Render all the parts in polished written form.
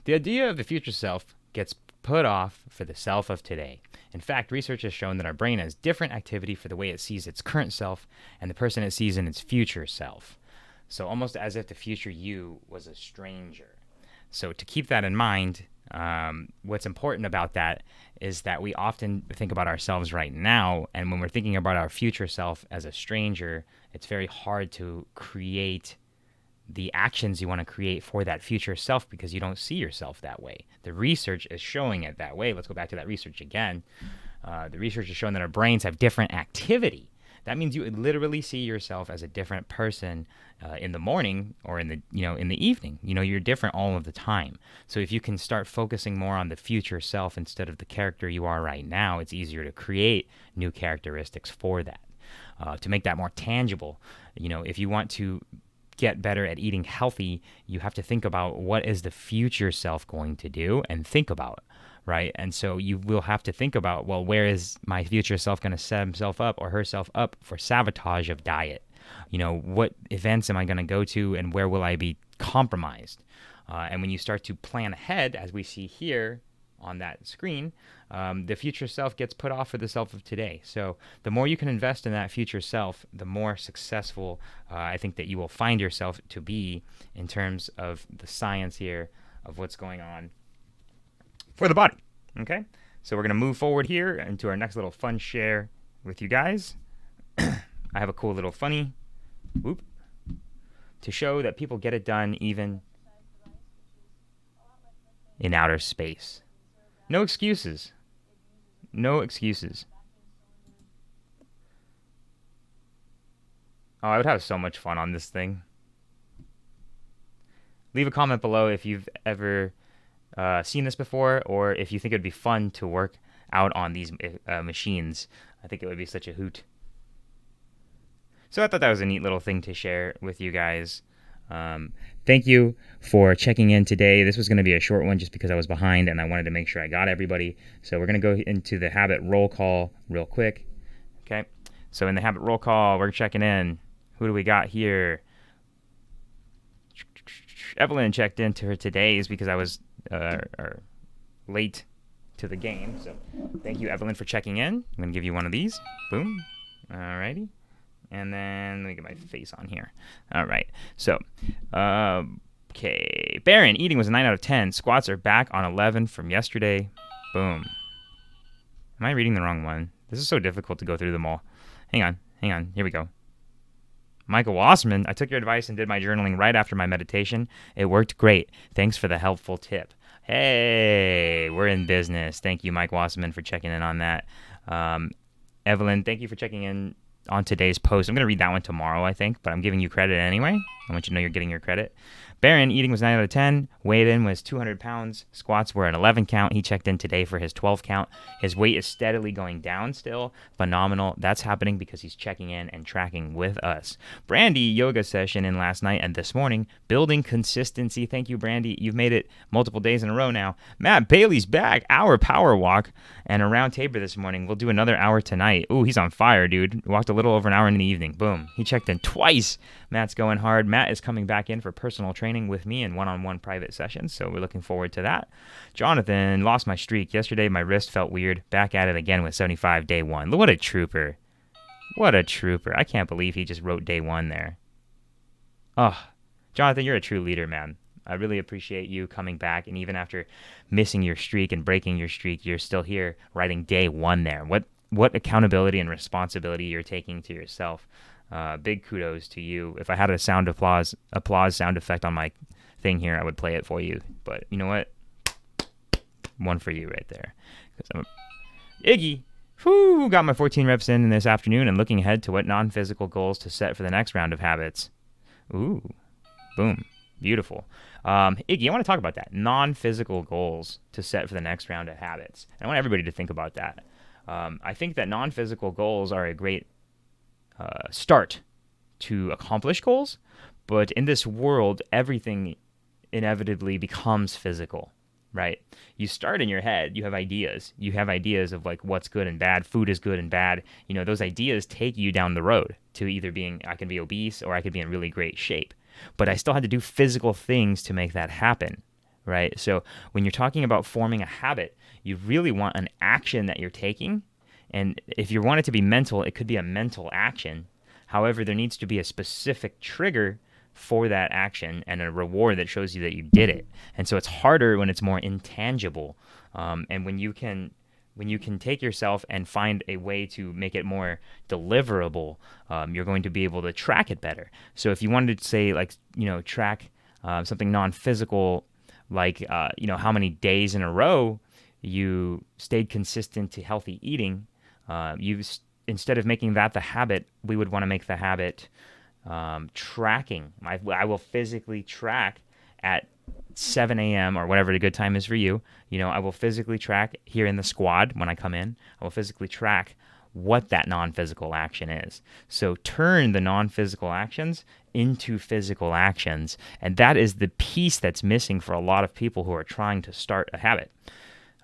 The idea of the future self gets put off for the self of today. In fact, research has shown that our brain has different activity for the way it sees its current self and the person it sees in its future self. So almost as if the future you was a stranger. So to keep that in mind, what's important about that is that we often think about ourselves right now, and when we're thinking about our future self as a stranger, it's very hard to create the actions you want to create for that future self because you don't see yourself that way. The research is showing it that way. Let's go back to that research again. The research is showing that our brains have different activity. That means you literally see yourself as a different person in the morning or in the evening. You're different all of the time. So if you can start focusing more on the future self instead of the character you are right now, it's easier to create new characteristics for that. To make that more tangible, if you want to get better at eating healthy, you have to think about what is the future self going to do and think about, right? And so you will have to think about, well, where is my future self going to set himself up or herself up for sabotage of diet? What events am I going to go to and where will I be compromised? And when you start to plan ahead, as we see here on that screen, the future self gets put off for the self of today. So the more you can invest in that future self, the more successful I think that you will find yourself to be in terms of the science here of what's going on for the body. Okay? So we're going to move forward here into our next little fun share with you guys. I have a cool little funny to show that people get it done even in outer space. No excuses. No excuses. Oh, I would have so much fun on this thing. Leave a comment below if you've ever seen this before or if you think it would be fun to work out on these machines. I think it would be such a hoot. So I thought that was a neat little thing to share with you guys. Thank you for checking in today. This was going to be a short one just because I was behind and I wanted to make sure I got everybody. So we're going to go into the habit roll call real quick. Okay. So in the habit roll call, we're checking in. Who do we got here? Evelyn checked into her today's because I was late to the game. So thank you, Evelyn, for checking in. I'm going to give you one of these. Boom. Alrighty. And then let me get my face on here. All right. So, okay. Baron, eating was a 9 out of 10. Squats are back on 11 from yesterday. Boom. Am I reading the wrong one? This is so difficult to go through them all. Hang on. Here we go. Michael Wasserman, I took your advice and did my journaling right after my meditation. It worked great. Thanks for the helpful tip. Hey, we're in business. Thank you, Mike Wasserman, for checking in on that. Evelyn, thank you for checking in on today's post. I'm going to read that one tomorrow, I think, but I'm giving you credit anyway. I want you to know you're getting your credit. Baron, eating was 9 out of 10. Weighed in was 200 pounds. Squats were an 11 count. He checked in today for his 12 count. His weight is steadily going down still. Phenomenal. That's happening because he's checking in and tracking with us. Brandy, yoga session in last night and this morning. Building consistency. Thank you, Brandy. You've made it multiple days in a row now. Matt Bailey's back. Hour power walk and a round taper this morning. We'll do another hour tonight. Ooh, he's on fire, dude. Walked a little over an hour in the evening. Boom. He checked in twice. Matt's going hard. Matt is coming back in for personal training with me in one-on-one private sessions, so we're looking forward to that. Jonathan, lost my streak. Yesterday, my wrist felt weird. Back at it again with 75 day one. What a trooper. What a trooper. I can't believe he just wrote day one there. Oh, Jonathan, you're a true leader, man. I really appreciate you coming back, and even after missing your streak and breaking your streak, you're still here writing day one there. What accountability and responsibility you're taking to yourself. Big kudos to you. If I had a applause sound effect on my thing here, I would play it for you. But you know what? One for you right there. Iggy, got my 14 reps in this afternoon and looking ahead to what non-physical goals to set for the next round of habits. Ooh, boom, beautiful. Iggy, I want to talk about that. Non-physical goals to set for the next round of habits. I want everybody to think about that. I think that non-physical goals are a great start to accomplish goals, but in this world, everything inevitably becomes physical, right? You start in your head, you have ideas of like what's good and bad, food is good and bad. Those ideas take you down the road to either I can be obese or I could be in really great shape, but I still had to do physical things to make that happen, right? So when you're talking about forming a habit, you really want an action that you're taking. And if you want it to be mental, it could be a mental action. However, there needs to be a specific trigger for that action and a reward that shows you that you did it. And so it's harder when it's more intangible. And when you can take yourself and find a way to make it more deliverable, you're going to be able to track it better. So if you wanted to say, like, track something non-physical, like how many days in a row you stayed consistent to healthy eating, instead of making that the habit, we would want to make the habit tracking. I will physically track at 7 a.m. or whatever the good time is for you. I will physically track here in the squad when I come in. I will physically track what that non-physical action is. So turn the non-physical actions into physical actions. And that is the piece that's missing for a lot of people who are trying to start a habit.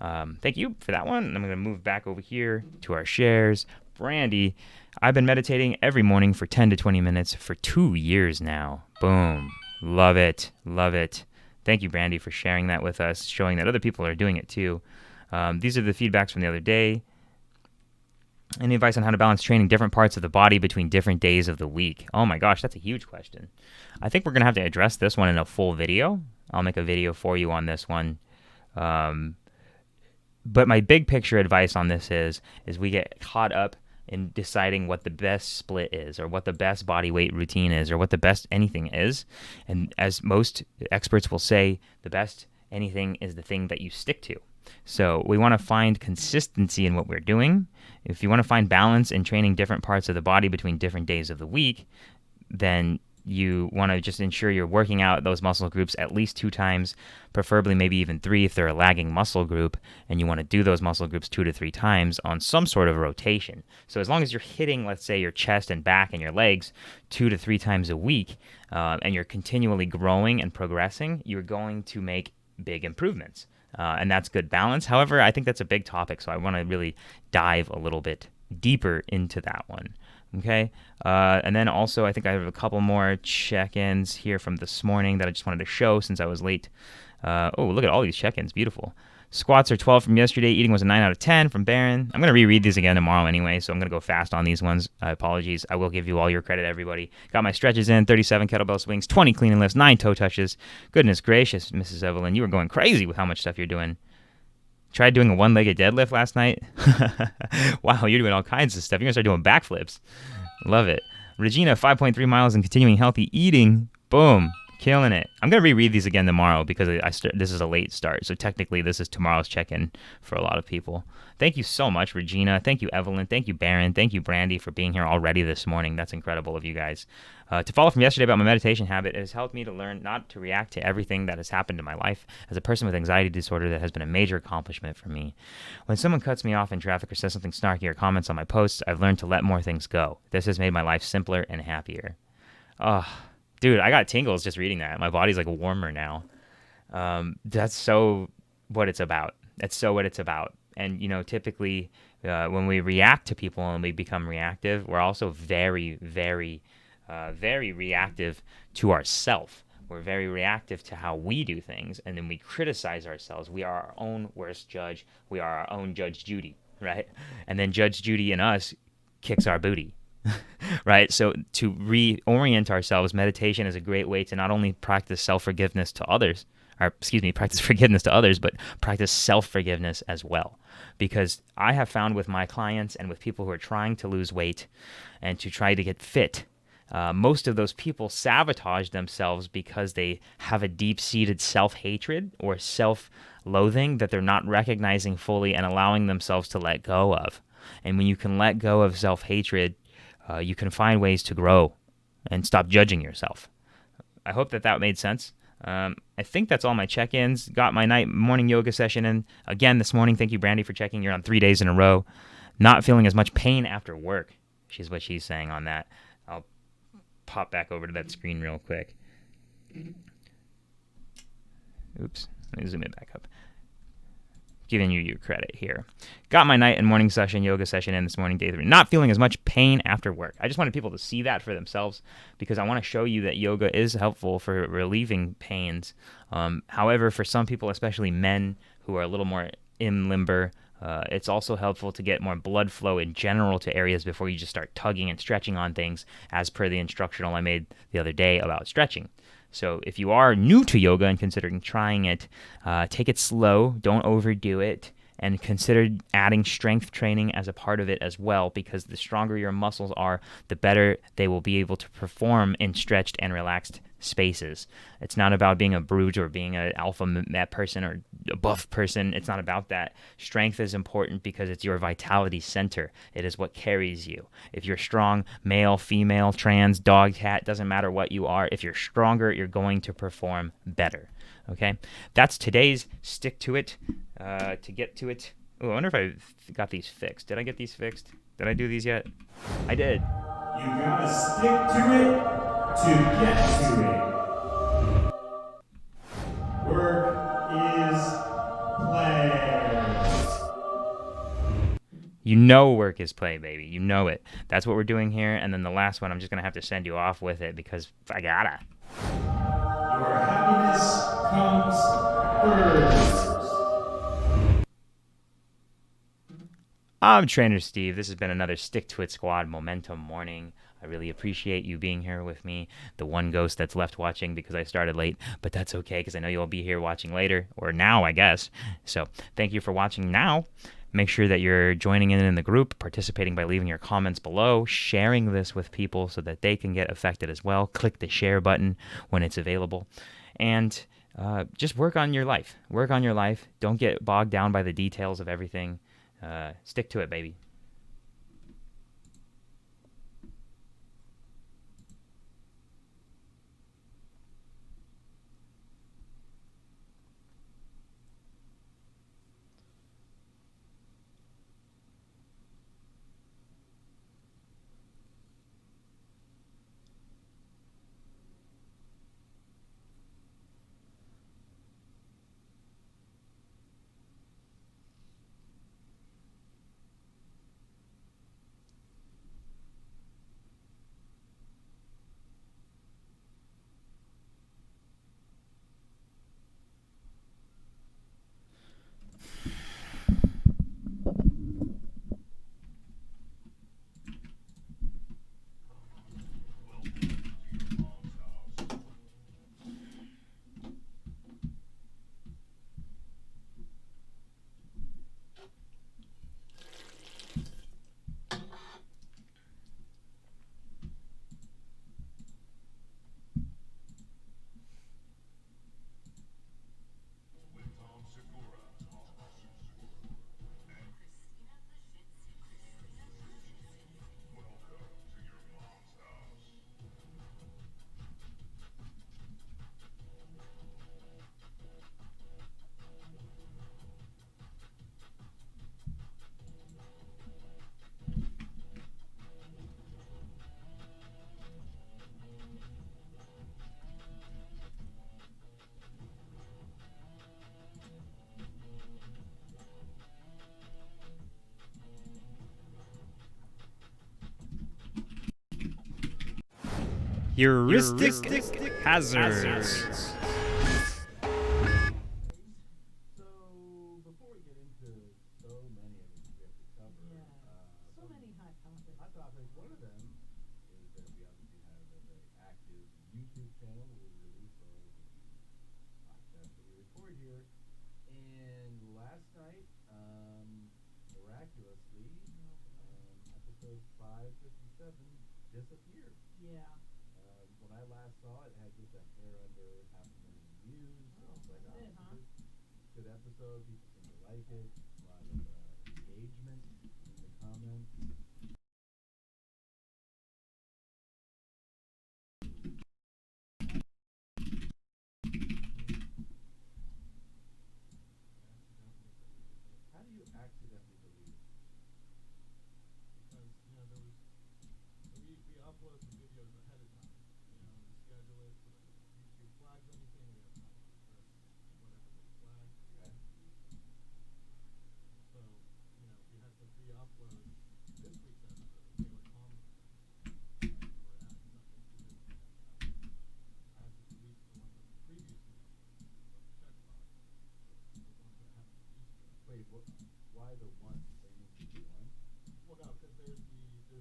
Thank you for that one. I'm going to move back over here to our shares. Brandy, I've been meditating every morning for 10 to 20 minutes for 2 years now. Boom. Love it. Love it. Thank you, Brandy, for sharing that with us, showing that other people are doing it too. These are the feedbacks from the other day. Any advice on how to balance training different parts of the body between different days of the week? Oh my gosh, that's a huge question. I think we're going to have to address this one in a full video. I'll make a video for you on this one. But my big picture advice on this is we get caught up in deciding what the best split is, or what the best body weight routine is, or what the best anything is. And as most experts will say, the best anything is the thing that you stick to. So we want to find consistency in what we're doing. If you want to find balance in training different parts of the body between different days of the week, then you want to just ensure you're working out those muscle groups at least 2 times, preferably maybe even 3 if they're a lagging muscle group, and you want to do those muscle groups 2 to 3 times on some sort of rotation. So as long as you're hitting, let's say, your chest and back and your legs 2 to 3 times a week, and you're continually growing and progressing, you're going to make big improvements. And that's good balance. However, I think that's a big topic, so I want to really dive a little bit deeper into that one. Okay, and then also I think I have a couple more check-ins here from this morning that I just wanted to show since I was late. Oh, look at all these check-ins. Beautiful. Squats are 12 from yesterday. Eating was a 9 out of 10 from Baron. I'm going to reread these again tomorrow anyway, so I'm going to go fast on these ones. Apologies. I will give you all your credit, everybody. Got my stretches in, 37 kettlebell swings, 20 clean and lifts, 9 toe touches. Goodness gracious, Mrs. Evelyn, you were going crazy with how much stuff you're doing. Tried doing a one-legged deadlift last night. Wow, you're doing all kinds of stuff. You're going to start doing backflips. Love it. Regina, 5.3 miles and continuing healthy eating. Boom. Killing it. I'm going to reread these again tomorrow because this is a late start. So technically, this is tomorrow's check-in for a lot of people. Thank you so much, Regina. Thank you, Evelyn. Thank you, Baron. Thank you, Brandy, for being here already this morning. That's incredible of you guys. To follow from yesterday about my meditation habit, it has helped me to learn not to react to everything that has happened in my life. As a person with anxiety disorder, that has been a major accomplishment for me. When someone cuts me off in traffic or says something snarky or comments on my posts, I've learned to let more things go. This has made my life simpler and happier. Oh, dude, I got tingles just reading that. My body's like warmer now. That's so what it's about. That's so what it's about. And, typically when we react to people and we become reactive, we're also very, very, very reactive to ourselves. We're very reactive to how we do things, and then we criticize ourselves. We are our own worst judge. We are our own Judge Judy, right? And then Judge Judy in us kicks our booty. Right? So to reorient ourselves, meditation is a great way to not only practice self-forgiveness to others, practice forgiveness to others, but practice self-forgiveness as well. Because I have found with my clients and with people who are trying to lose weight and to try to get fit, most of those people sabotage themselves because they have a deep-seated self-hatred or self-loathing that they're not recognizing fully and allowing themselves to let go of. And when you can let go of self-hatred, you can find ways to grow and stop judging yourself. I hope that made sense. I think that's all my check-ins. Got my morning yoga session in again this morning. Thank you, Brandy, for checking. You're on 3 days in a row. Not feeling as much pain after work. She's what she's saying on that. I'll pop back over to that screen real quick. Oops. Let me zoom it back up. giving you your credit here. Got my night and morning session, yoga session in this morning, day 3. Not feeling as much pain after work. I just wanted people to see that for themselves because I want to show you that yoga is helpful for relieving pains. However, for some people, especially men who are a little more in limber, it's also helpful to get more blood flow in general to areas before you just start tugging and stretching on things, as per the instructional I made the other day about stretching. So if you are new to yoga and considering trying it, take it slow, don't overdo it, and consider adding strength training as a part of it as well, because the stronger your muscles are, the better they will be able to perform in stretched and relaxed spaces. It's not about being a brute or being an alpha person or a buff person. It's not about that. Strength is important because it's your vitality center. It is what carries you. If you're strong, male, female, trans, dog, cat, doesn't matter what you are. If you're stronger, you're going to perform better. Okay? That's today's stick to it. To get to it. Oh, I wonder if I got these fixed. Did I get these fixed? Did I do these yet? I did. You gotta stick to it to get to it. Work is play. You know work is play, baby. You know it. That's what we're doing here. And then the last one, I'm just going to have to send you off with it because I gotta. Your happiness comes first. I'm Trainer Steve. This has been another Stick to It Squad Momentum Morning. I really appreciate you being here with me. The one ghost that's left watching because I started late, but that's okay because I know you'll be here watching later, or now, I guess. So thank you for watching now. Make sure that you're joining in the group, participating by leaving your comments below, sharing this with people so that they can get affected as well. Click the share button when it's available. And just work on your life. Work on your life. Don't get bogged down by the details of everything. Stick to it, baby. Heuristic hazards. So before we get into so many of the things we have to cover, So many hot topics. hot topics. One of them is that we obviously have a very active YouTube channel where we release all of the podcasts that we record here. And last night, miraculously, episode 557 disappeared. Yeah. When I last saw it, it had just a hair under 500,000 views. So I was like, oh, It did, it's a huh? good episode. People seem to like it. A lot of engagement in the comments. How do you accidentally delete it? Because there was we upload the videos ahead of time. We schedule it so that if YouTube flags anything, we have time to address whatever they flag. Okay. What? Why the one? They need to be one. Well, no, because there's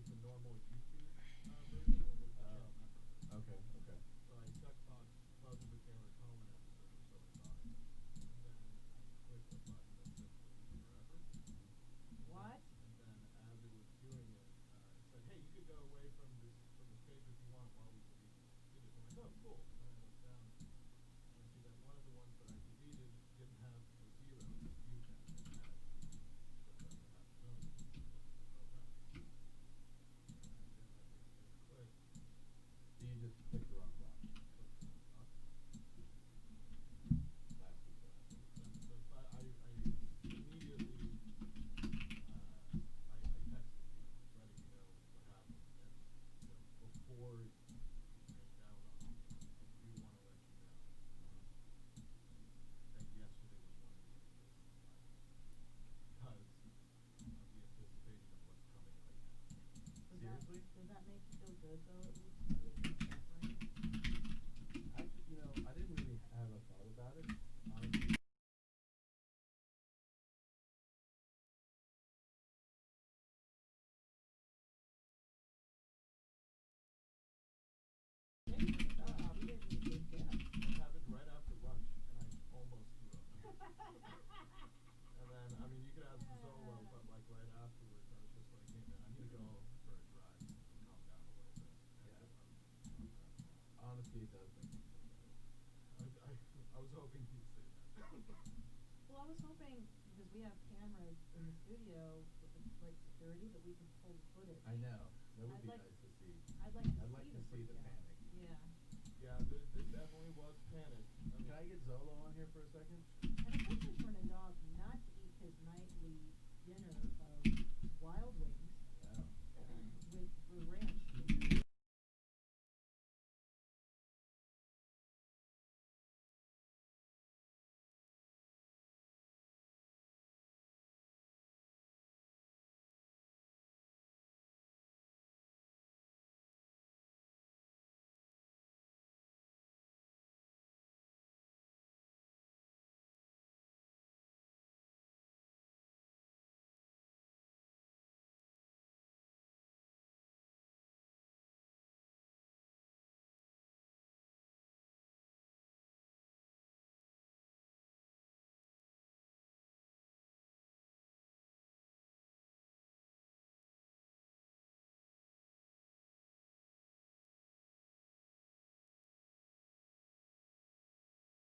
the normal YouTube version, and there's the Oh. channel member version. Okay. Okay. So I checkboxed Buzzing the Taylor Cohen episode, or so I thought, and then I clicked the button that said delete forever. What? And then as it was doing it, it said, "Hey, you could go away from this page if you want while we delete it." So I'm like, "Oh, cool." And then I look down and I see that one of the ones that I deleted didn't have a zero in its view count. It had just under half a million. So I was like, "Oh, no." And then I clicked. So you just clicked the wrong box. I clicked the wrong box. Last week, though. But I immediately I texted you, letting you know what happened, and before you came down on me, I do want to let you know that yesterday was one of the easiest of my days because of the anticipation of what's coming right now. Seriously? Does that make you feel good though, at least? That you're suffering? Actually, I didn't really have a thought about it. Honestly. Great for the dog. You did a good job. It happened right after lunch, and I almost threw up. And then, I mean, you could ask Zolo, but like right afterwards, I was just like, "Hey man, I need to go for a drive and calm down a little bit." Yeah. And, Honestly, it does make me feel better. I was hoping you'd say that. Well, I was hoping, because we have cameras in the studio with the right security, that we could pull the footage. I know. That would I'd be like- nice to see. I'd like to I'd like see to the see the freak out. panic. Yeah. Yeah, there definitely was panic. Can I get Zolo on here for a second?